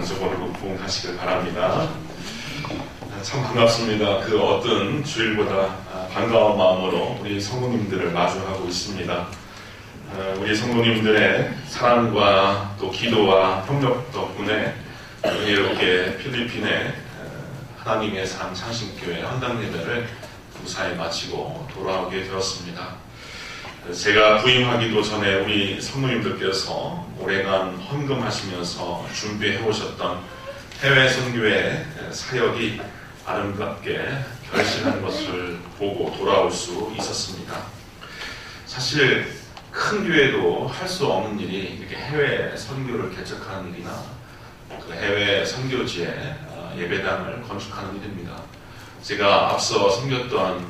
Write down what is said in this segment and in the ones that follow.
영적으로 부흥하시길 바랍니다. 참 반갑습니다. 그 어떤 주일보다 반가운 마음으로 우리 성도님들을 마주하고 있습니다. 우리 성도님들의 사랑과 또 기도와 협력 덕분에 이렇게 필리핀의 하나님의 사랑 창신교회 헌당 예배를 무사히 마치고 돌아오게 되었습니다. 제가 부임하기도 전에 우리 성도님들께서 오래간 헌금하시면서 준비해 오셨던 해외 선교의 사역이 아름답게 결실한 것을 보고 돌아올 수 있었습니다. 사실 큰 교회도 할 수 없는 일이 이렇게 해외 선교를 개척하는 일이나 그 해외 선교지에 예배당을 건축하는 일입니다. 제가 앞서 섬겼던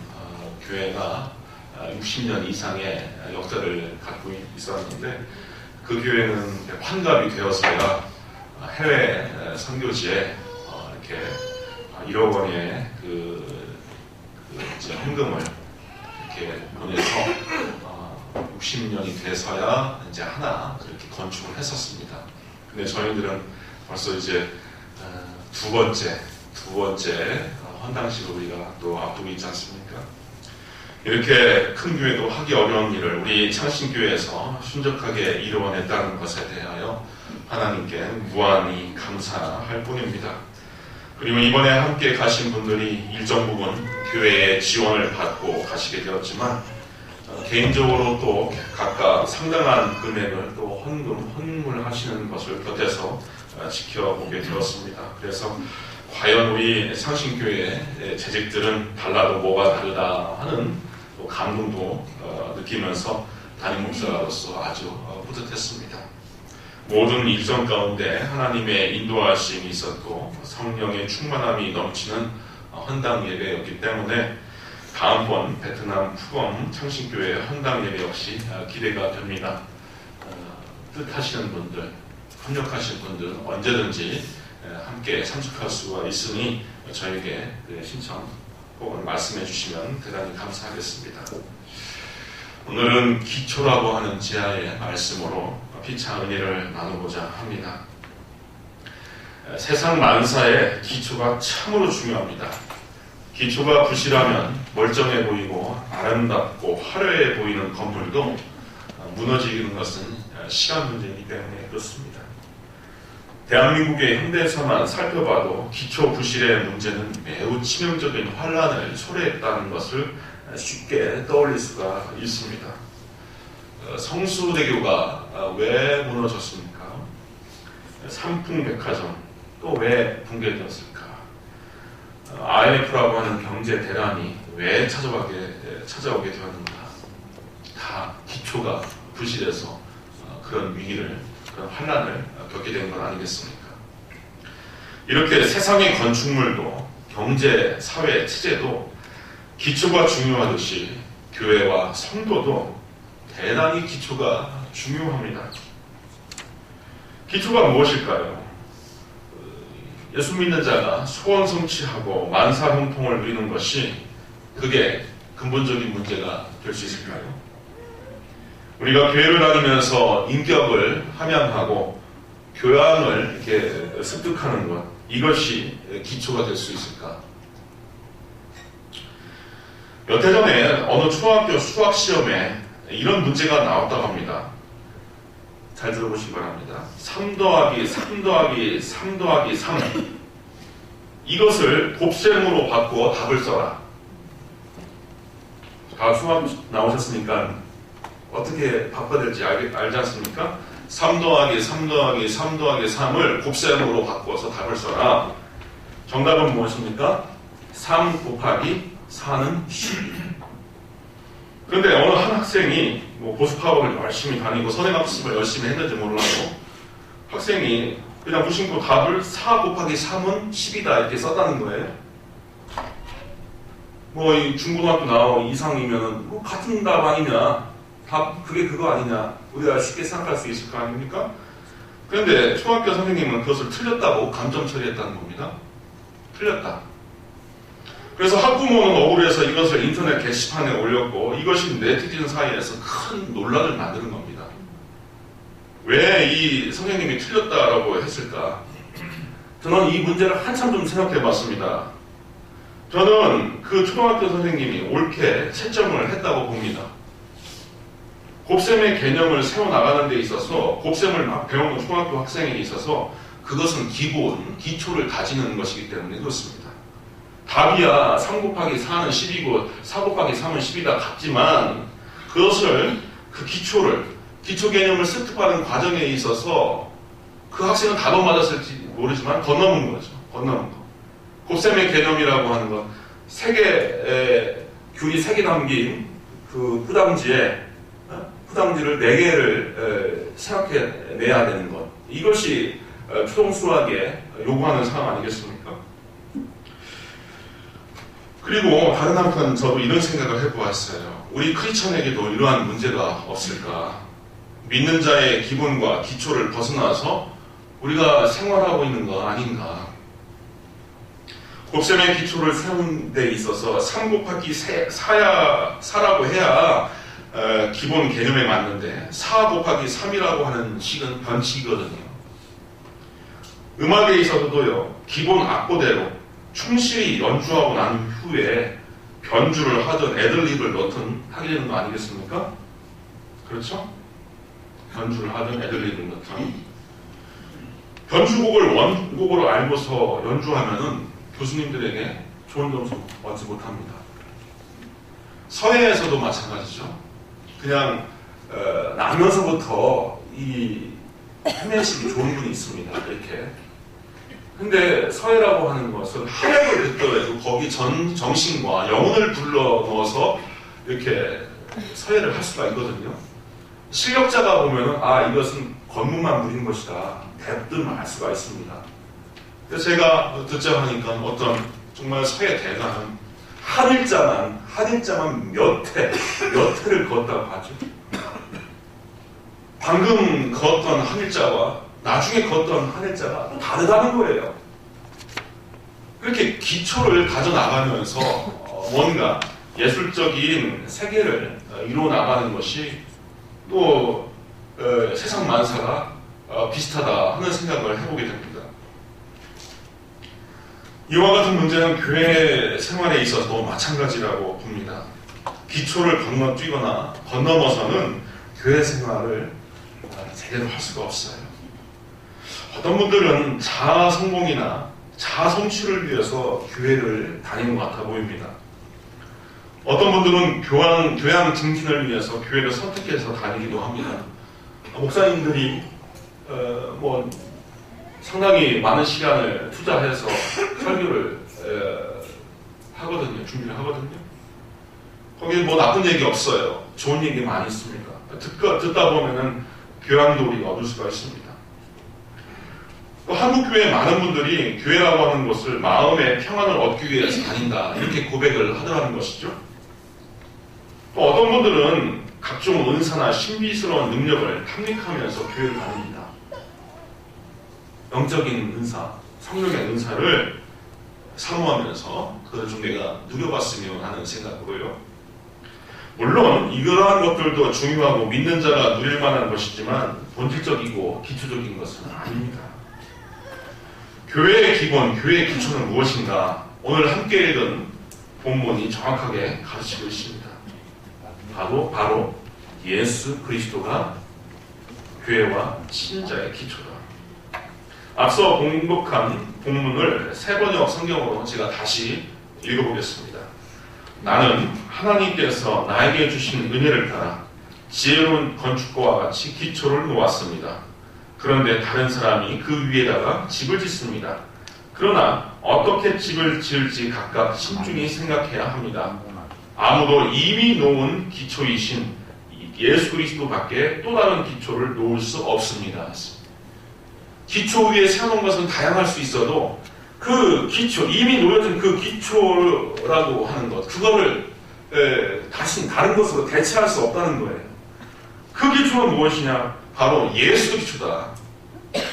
교회가 60년 이상의 역사를 갖고 있었는데 그 교회는 환갑이 되어서야 해외 선교지에 이렇게 1억 원의 현금을 이렇게 보내서 60년이 돼서야 이제 하나 그렇게 건축을 했었습니다. 근데 저희들은 벌써 이제 두 번째 헌당식을 우리가 또 앞두고 있지 않습니까? 이렇게 큰 교회도 하기 어려운 일을 우리 창신교회에서 순적하게 이루어냈다는 것에 대하여 하나님께 무한히 감사할 뿐입니다. 그리고 이번에 함께 가신 분들이 일정 부분 교회의 지원을 받고 가시게 되었지만 개인적으로 또 각각 상당한 금액을 또 헌금을 하시는 것을 곁에서 지켜보게 되었습니다. 그래서 과연 우리 창신교회의 재직들은 달라도 뭐가 다르다 하는 또 감동도 느끼면서 담임 목사로서 아주 뿌듯했습니다. 모든 일정 가운데 하나님의 인도하심이 있었고 성령의 충만함이 넘치는 헌당 예배였기 때문에 다음번 베트남 푸검 창신교회 헌당 예배 역시 기대가 됩니다. 뜻하시는 분들, 협력하시는 분들은 언제든지 함께 참석할 수가 있으니 저에게 신청 혹은 말씀해 주시면 대단히 감사하겠습니다. 오늘은 기초라고 하는 지하의 말씀으로 피차 은혜를 나누고자 합니다. 세상 만사의 기초가 참으로 중요합니다. 기초가 부실하면 멀쩡해 보이고 아름답고 화려해 보이는 건물도 무너지는 것은 시간 문제이기 때문에 그렇습니다. 대한민국의 현대에서만 살펴봐도 기초 부실의 문제는 매우 치명적인 환란을 초래했다는 것을 쉽게 떠올릴 수가 있습니다. 성수대교가 왜 무너졌습니까? 삼풍백화점 또 왜 붕괴되었을까? IMF라고 하는 경제 대란이 왜 찾아오게 되었는가? 다 기초가 부실해서 그런 위기를, 그런 환란을 겪게 된 건 아니겠습니까? 이렇게 세상의 건축물도 경제, 사회, 체제도 기초가 중요하듯이 교회와 성도도 대단히 기초가 중요합니다. 기초가 무엇일까요? 예수 믿는 자가 소원 성취하고 만사 형통을 누리는 것이 그게 근본적인 문제가 될 수 있을까요? 우리가 교회를 다니면서 인격을 함양하고 교양을 이렇게 습득하는 것, 이것이 기초가 될 수 있을까? 몇 해 전에 어느 초등학교 수학 시험에 이런 문제가 나왔다고 합니다. 잘 들어보시기 바랍니다. 3 더하기 3 더하기 3 더하기 3 이것을 곱셈으로 바꾸어 답을 써라. 다 수학 나오셨으니까 어떻게 바꿔야 될지 알지 않습니까? 3 더하기 3 더하기 3 더하기 3을 곱셈으로 바꿔서 답을 써라. 정답은 무엇입니까? 3 곱하기 4는 12. 그런데 어느 한 학생이 보습학원을 열심히 다니고 선행학습을 열심히 했는지 몰라도 학생이 그냥 무심코 답을 4 곱하기 3은 10이다 이렇게 썼다는 거예요. 이 중고등학교 나오고 이상이면 같은 답 아니냐, 답 그게 그거 아니냐, 우리가 쉽게 생각할 수 있을 거 아닙니까? 그런데 초등학교 선생님은 그것을 틀렸다고 감점 처리했다는 겁니다. 틀렸다. 그래서 학부모는 억울해서 이것을 인터넷 게시판에 올렸고 이것이 네티즌 사이에서 큰 논란을 만드는 겁니다. 왜 이 선생님이 틀렸다라고 했을까? 저는 이 문제를 한참 좀 생각해 봤습니다. 저는 그 초등학교 선생님이 옳게 채점을 했다고 봅니다. 곱셈의 개념을 세워나가는 데 있어서 곱셈을 막 배우는 초등학교 학생에 있어서 그것은 기본, 기초를 다지는 것이기 때문에 그렇습니다. 답이야 3 곱하기 4는 10이고 4 곱하기 3은 10이다 같지만 그것을 그 기초 개념을 습득하는 과정에 있어서 그 학생은 답은 맞았을지 모르지만 건너문 거죠. 건너문 거. 곱셈의 개념이라고 하는 건 귤이 3개 담긴 그 포장지를 4개를 생각해내야 되는 것. 이것이 초등수학에 요구하는 사항 아니겠습니까? 그리고 다른 한편 저도 이런 생각을 해보았어요. 우리 크리스천에게도 이러한 문제가 없을까? 믿는 자의 기본과 기초를 벗어나서 우리가 생활하고 있는 거 아닌가? 곱셈의 기초를 세운 데 있어서 3 곱하기 4라고 해야 기본 개념에 맞는데 4 곱하기 3이라고 하는 식은 변칙이거든요. 음악에 있어서도요. 기본 악보대로 충실히 연주하고 난 후에 변주를 하든 애들립을 넣든 하게 되는 거 아니겠습니까? 그렇죠? 변주를 하든 애들립을 넣든 변주곡을 원곡으로 알고서 연주하면은 교수님들에게 좋은 점수 얻지 못합니다. 서예에서도 마찬가지죠. 그냥 나면서부터 이 해내시기 좋은 분이 있습니다. 이렇게. 근데 서예라고 하는 것은 하려고 듣더라도 거기 정신과 영혼을 불러 넣어서 이렇게 서예를 할 수가 있거든요. 실력자가 보면은 이것은 겉문만 무린 것이다. 대뜸 알 수가 있습니다. 그래서 제가 듣자 하니까 어떤 정말 서예 대가는 한 일자만 몇 회를 걷다고 하죠. 방금 걷던 한 일자와 나중에 걷던 한 일자가 또 다르다는 거예요. 그렇게 기초를 가져나가면서 뭔가 예술적인 세계를 이루어 나가는 것이 또 세상 만사가 비슷하다 하는 생각을 해보게 됩니다. 이와 같은 문제는 교회 생활에 있어서도 마찬가지라고 봅니다. 기초를 건너뛰거나 건너서는 교회 생활을 제대로 할 수가 없어요. 어떤 분들은 자아 성공이나 자아 성취를 위해서 교회를 다니는 것 같아 보입니다. 어떤 분들은 교양 증진을 위해서 교회를 선택해서 다니기도 합니다. 목사님들이 상당히 많은 시간을 투자해서 설교를 하거든요. 준비를 하거든요. 거기에 나쁜 얘기 없어요. 좋은 얘기 많이 있습니다. 듣다 보면은 교양도 우리가 얻을 수가 있습니다. 또 한국교회 많은 분들이 교회라고 하는 것을 마음의 평안을 얻기 위해서 다닌다. 이렇게 고백을 하더라는 것이죠. 또 어떤 분들은 각종 은사나 신비스러운 능력을 탐닉하면서 교회를 다닙니다. 영적인 은사, 성령의 은사를 사모하면서 그걸 좀 내가 누려봤으면 하는 생각으로요. 물론 이러한 것들도 중요하고 믿는 자가 누릴 만한 것이지만 본질적이고 기초적인 것은 아닙니다. 교회의 기본, 교회의 기초는 무엇인가? 오늘 함께 읽은 본문이 정확하게 가르치고 있습니다. 바로 예수 그리스도가 교회와 신자의 기초다. 앞서 봉독한 본문을 새번역 성경으로 제가 다시 읽어보겠습니다. 나는 하나님께서 나에게 주신 은혜를 따라 지혜로운 건축가와 같이 기초를 놓았습니다. 그런데 다른 사람이 그 위에다가 집을 짓습니다. 그러나 어떻게 집을 지을지 각각 신중히 생각해야 합니다. 아무도 이미 놓은 기초이신 예수 그리스도 밖에 또 다른 기초를 놓을 수 없습니다. 기초 위에 세워놓은 것은 다양할 수 있어도 그 기초, 이미 놓여진 그 기초라고 하는 것, 그거를 다시 다른 것으로 대체할 수 없다는 거예요. 그 기초는 무엇이냐? 바로 예수 기초다.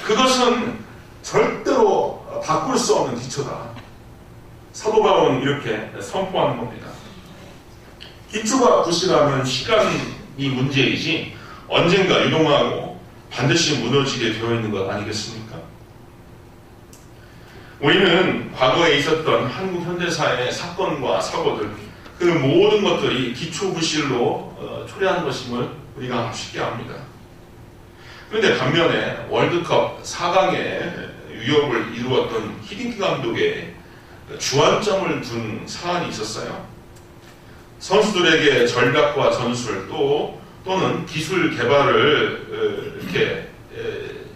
그것은 절대로 바꿀 수 없는 기초다. 사도 바울은 이렇게 선포하는 겁니다. 기초가 부실하면 시간이 문제이지 언젠가 유동하고 반드시 무너지게 되어 있는 것 아니겠습니까? 우리는 과거에 있었던 한국 현대사의 사건과 사고들, 그 모든 것들이 기초부실로 초래한 것임을 우리가 쉽게 압니다. 그런데 반면에 월드컵 4강의 위협을 이루었던 히딩크 감독의 주안점을 둔 사안이 있었어요. 선수들에게 전략과 전술 또는 기술 개발을 이렇게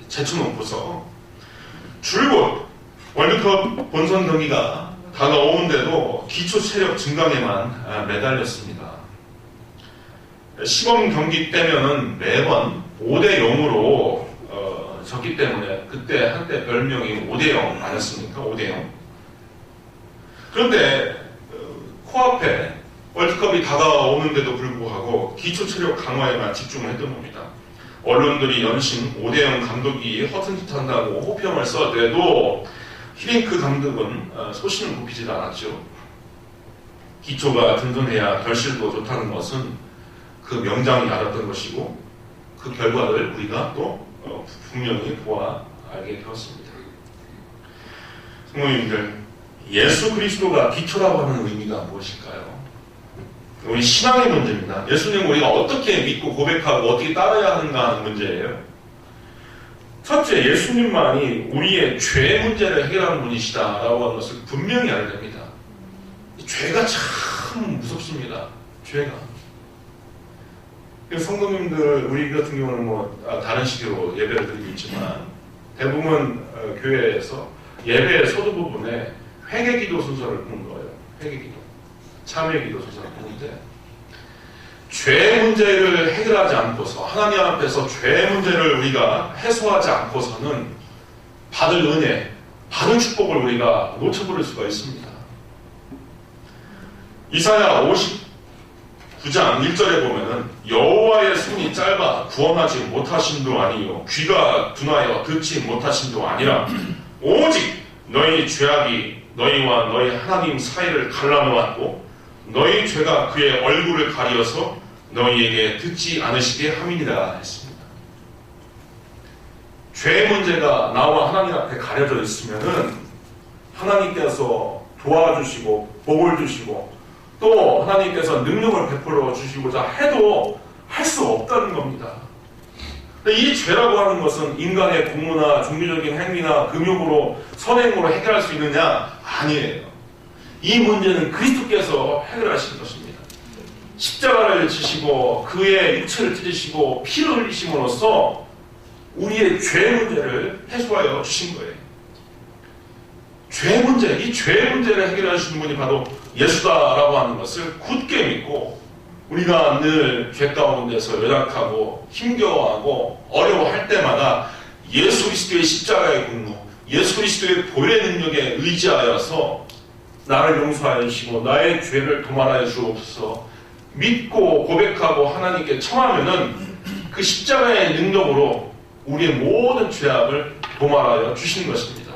제쳐놓고서 줄곧 월드컵 본선 경기가 다가오는데도 기초 체력 증강에만 매달렸습니다. 시범 경기 때면은 매번 5대 0으로 졌기 때문에 그때 한때 별명이 5대 0 아니었습니까? 5대 0. 그런데 코앞에 월드컵이 다가오는데도 불구하고 기초 체력 강화에만 집중을 했던 겁니다. 언론들이 연신 5대 0 감독이 허튼 짓 한다고 호평을 써대도 히딩크 감독은 소신을 굽히지 않았죠. 기초가 든든해야 결실도 좋다는 것은 그 명장이 알았던 것이고 그 결과를 우리가 또 분명히 보아 알게 되었습니다. 성도님들, 예수 그리스도가 기초라고 하는 의미가 무엇일까요? 우리 신앙의 문제입니다. 예수님을 우리가 어떻게 믿고 고백하고 어떻게 따라야 하는가 하는 문제예요. 첫째, 예수님만이 우리의 죄 문제를 해결하는 분이시다라고 하는 것을 분명히 알아야 됩니다. 죄가 참 무섭습니다. 죄가. 성도님들, 우리 같은 경우는 다른 식으로 예배를 드리고 있지만 대부분 교회에서 예배의 서두 부분에 회개기도 순서를 푸는 거예요. 회개기도, 참회기도 순서를 푸는데 죄 문제를 해결하지 않고서 하나님 앞에서 죄 문제를 우리가 해소하지 않고서는 받을 은혜, 받은 축복을 우리가 놓쳐버릴 수가 있습니다. 이사야 59장 1절에 보면은 여호와의 손이 짧아 구원하지 못하심도 아니요 귀가 둔하여 듣지 못하심도 아니라 오직 너희 죄악이 너희와 너희 하나님 사이를 갈라놓았고 너희 죄가 그의 얼굴을 가리어서 너희에게 듣지 않으시게 함이니라 했습니다. 죄 문제가 나와 하나님 앞에 가려져 있으면은 하나님께서 도와주시고 복을 주시고 또 하나님께서 능력을 베풀어 주시고자 해도 할 수 없다는 겁니다. 이 죄라고 하는 것은 인간의 공로나 종교적인 행위나 금욕으로 선행으로 해결할 수 있느냐? 아니에요. 이 문제는 그리스도께서 해결하시는 것입니다. 십자가를 지시고 그의 육체를 찢으시고 피를 흘리심으로써 우리의 죄 문제를 해소하여 주신 거예요. 죄 문제, 이 죄 문제를 해결하시는 분이 바로 예수다라고 하는 것을 굳게 믿고 우리가 늘 죄 가운데서 연약하고 힘겨워하고 어려워할 때마다 예수 그리스도의 십자가의 공로, 예수 그리스도의 보혈의 능력에 의지하여서 나를 용서하여 주시고 나의 죄를 도말하여 주옵소서 믿고 고백하고 하나님께 청하면은 그 십자가의 능력으로 우리의 모든 죄악을 도말하여 주시는 것입니다.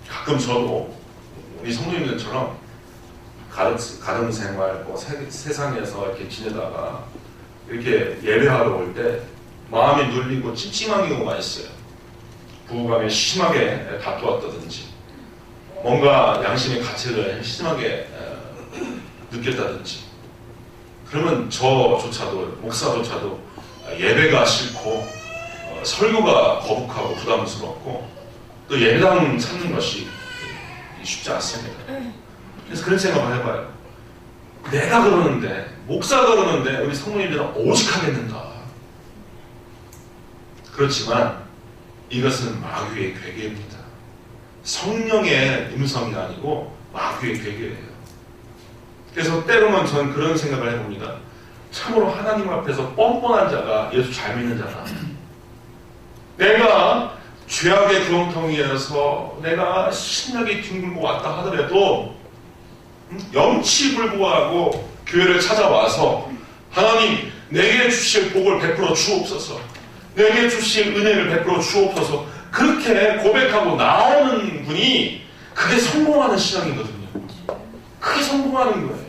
가끔 저도 우리 성도님들처럼 가정생활, 세상에서 이렇게 지내다가 이렇게 예배하러 올 때 마음이 눌리고 찜찜한 경우가 있어요. 부부간에 심하게 다투었다든지 뭔가 양심의 가책을 심하게 느꼈다든지 그러면 저조차도 목사조차도 예배가 싫고 설교가 거북하고 부담스럽고 또 예배당 찾는 것이 쉽지 않습니다. 그래서 그런 생각을 해봐요. 내가 그러는데 목사가 그러는데 우리 성도님들은 오직 하겠는가. 그렇지만 이것은 마귀의 괴계입니다. 성령의 음성이 아니고 마귀의 괴계예요. 그래서 때로는 저는 그런 생각을 해봅니다. 참으로 하나님 앞에서 뻔뻔한 자가 예수 잘 믿는 자다. 내가 죄악의 구렁텅이에서 내가 신나게 뒹굴고 왔다 하더라도 영치불구하고 교회를 찾아와서 하나님 내게 주실 복을 베풀어 주옵소서, 내게 주실 은혜를 베풀어 주옵소서 그렇게 고백하고 나오는 분이 그게 성공하는 신앙이거든요. 그게 성공하는 거예요.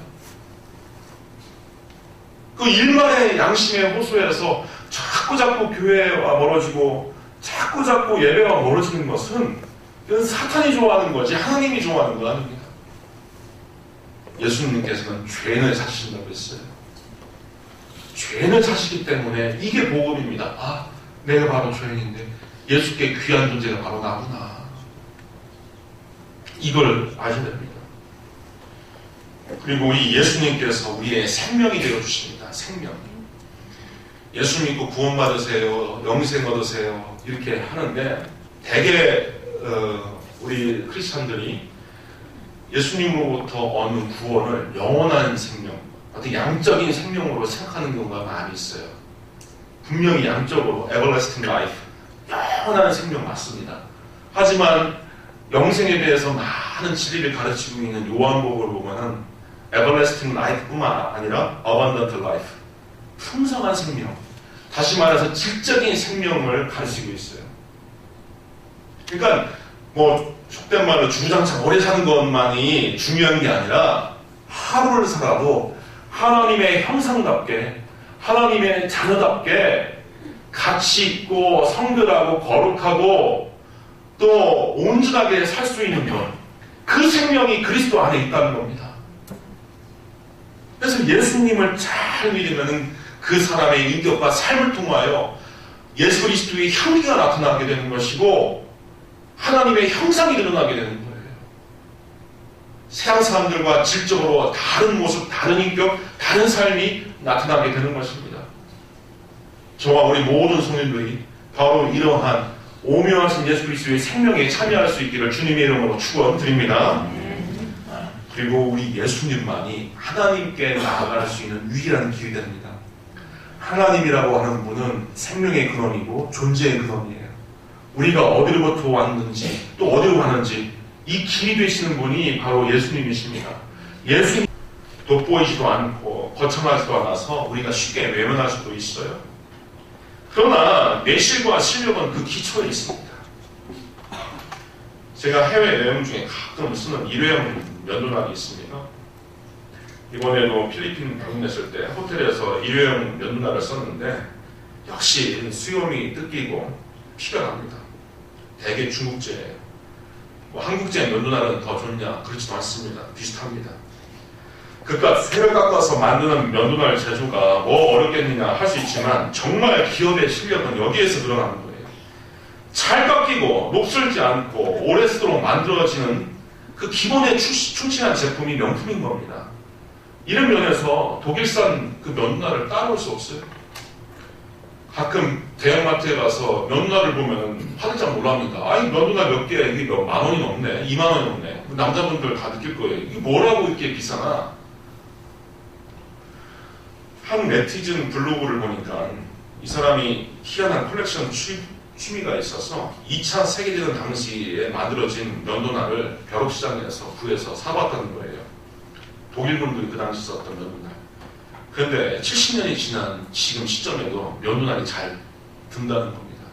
그 일만의 양심의 호소에서 자꾸 교회와 멀어지고 자꾸 예배가 멀어지는 것은 이건 사탄이 좋아하는 거지 하나님이 좋아하는 거 아닙니다. 예수님께서는 죄인을 찾으신다고 했어요. 죄인을 찾으시기 때문에 이게 복음입니다. 아, 내가 바로 죄인인데 예수께 귀한 존재가 바로 나구나. 이걸 아셔야 됩니다. 그리고 이 예수님께서 우리의 생명이 되어주십니다. 생명. 예수 믿고 구원받으세요. 영생 얻으세요. 이렇게 하는데 대개 우리 크리스찬들이 예수님으로부터 얻는 구원을 영원한 생명, 어떤 양적인 생명으로 생각하는 경우가 많이 있어요. 분명히 양적으로 everlasting life, 영원한 생명 맞습니다. 하지만 영생에 대해서 많은 진리를 가르치고 있는 요한복음을 보면은 everlasting life뿐만 아니라 abundant life, 풍성한 생명, 다시 말해서 질적인 생명을 가르치고 있어요. 그러니까 뭐 속된 말로 주구장창 오래 사는 것만이 중요한 게 아니라 하루를 살아도 하나님의 형상답게, 하나님의 자녀답게 가치 있고 성결하고 거룩하고 또 온전하게 살 수 있는 것, 그 생명이 그리스도 안에 있다는 겁니다. 그래서 예수님을 잘 믿으면 그 사람의 인격과 삶을 통하여 예수 그리스도의 향기가 나타나게 되는 것이고 하나님의 형상이 드러나게 되는 거예요. 세상 사람들과 질적으로 다른 모습, 다른 인격, 다른 삶이 나타나게 되는 것입니다. 저와 우리 모든 성인들이 바로 이러한 오묘하신 예수 그리스도의 생명에 참여할 수 있기를 주님의 이름으로 축원드립니다. 그리고 우리 예수님만이 하나님께 나아갈 수 있는 유일한 길이 됩니다. 하나님이라고 하는 분은 생명의 근원이고 존재의 근원이에요. 우리가 어디로부터 왔는지 또 어디로 가는지 이 길이 되시는 분이 바로 예수님이십니다. 예수님 돋보이지도 않고 거창하지도 않아서 우리가 쉽게 외면할 수도 있어요. 그러나 내실과 실력은 그 기초에 있습니다. 제가 해외 여행 중에 가끔 쓰는 일회용 면도날이 있습니다. 이번에도 필리핀 방문했을 때 호텔에서 일회용 면도날을 썼는데 역시 수염이 뜯기고 피가 납니다. 대개 중국제예요. 뭐 한국제 면도날은 더 좋냐? 그렇지도 않습니다. 비슷합니다. 그러니까 쇠를 깎아서 만드는 면도날 제조가 뭐 어렵겠느냐 할 수 있지만 정말 기업의 실력은 여기에서 드러나는 거예요. 잘 깎이고 녹슬지 않고 오래 쓰도록 만들어지는 그 기본에 충실한 제품이 명품인 겁니다. 이런 면에서 독일산 그 면도날을 따라올 수 없어요. 가끔 대형마트에 가서 면도날을 보면 화들짝 놀랍니다. 아, 이 면도날 몇 개야? 이게 몇 만 원이 넘네? 2만 원이 넘네? 남자분들 다 느낄 거예요. 이게 뭐라고 이렇게 비싸나? 한 네티즌 블로그를 보니까 이 사람이 희한한 컬렉션 취미가 있어서 2차 세계대전 당시에 만들어진 면도날을 벼룩시장에서 구해서 사봤다는 거예요. 독일분들이 그 당시 썼던 면도날. 그런데 70년이 지난 지금 시점에도 면도날이 잘 든다는 겁니다.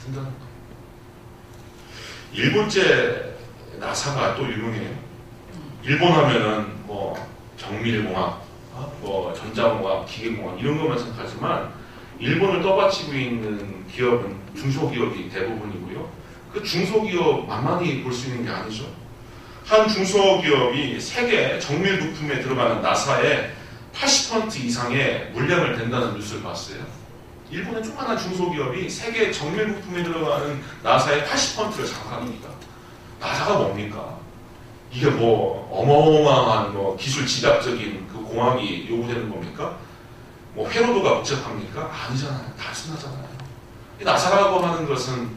든다는 거예요. 일본제 나사가 또 유명해요. 일본 하면은 뭐 정밀공학, 뭐 전자공학, 기계공학 이런 것만 생각하지만 일본을 떠받치고 있는 기업은 중소기업이 대부분이고요. 그 중소기업 만만히 볼 수 있는 게 아니죠. 한 중소기업이 세계 정밀 부품에 들어가는 나사의 80% 이상의 물량을 댄다는 뉴스를 봤어요. 일본의 조그마한 중소기업이 세계 정밀 부품에 들어가는 나사의 80%를 장악합니다. 나사가 뭡니까? 이게 뭐 어마어마한 뭐 기술 집약적인 그 공학이 요구되는 겁니까? 뭐 회로도가 복잡합니까? 아니잖아요. 단순하잖아요. 나사라고 하는 것은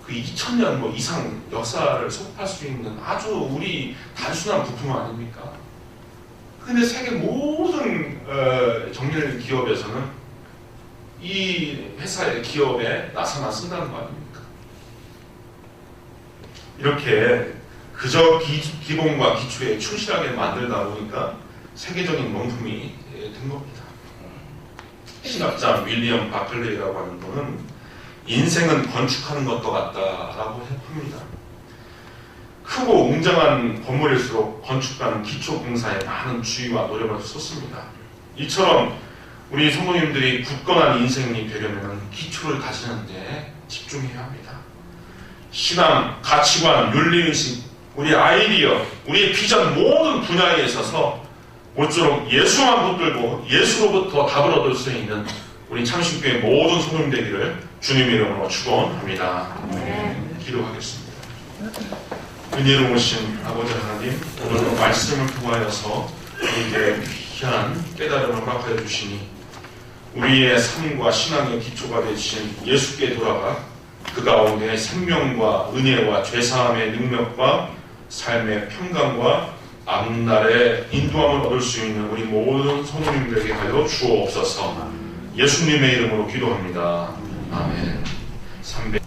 그 2000년 뭐 이상 역사를 소급할 수 있는 아주 우리 단순한 부품 아닙니까? 근데 세계 모든 정밀 기업에서는 이 회사의 기업에 나사만 쓴다는 거 아닙니까? 이렇게 그저 기본과 기초에 충실하게 만들다 보니까 세계적인 명품이 된 겁니다. 신학자 윌리엄 바클레이라고 하는 분은 인생은 건축하는 것도 같다라고 합니다. 크고 웅장한 건물일수록 건축가는 기초공사에 많은 주의와 노력을 쏟습니다. 이처럼 우리 성도님들이 굳건한 인생이 되려면 기초를 다지는데 집중해야 신앙, 가치관, 윤리의식, 우리 아이디어, 우리의 비전 모든 분야에 있어서 모쪼록 예수만 붙들고 예수로부터 답을 얻을 수 있는 우리 창신교회 모든 성도님 되기를 주님 이름으로 축원합니다. 기도하겠습니다. 은혜로우신 아버지 하나님, 오늘도 말씀을 통하여서 우리에게 귀한 깨달음을 허락하여 주시니 우리의 삶과 신앙의 기초가 되신 예수께 돌아가 그 가운데 생명과 은혜와 죄사함의 능력과 삶의 평강과 앞날의 인도함을 얻을 수 있는 우리 모든 성도님들에게 하여 주옵소서. 예수님의 이름으로 기도합니다. 아멘. 300.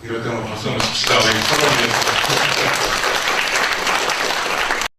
이럴 때는 박수 한번 칩시다. 우리 사모님.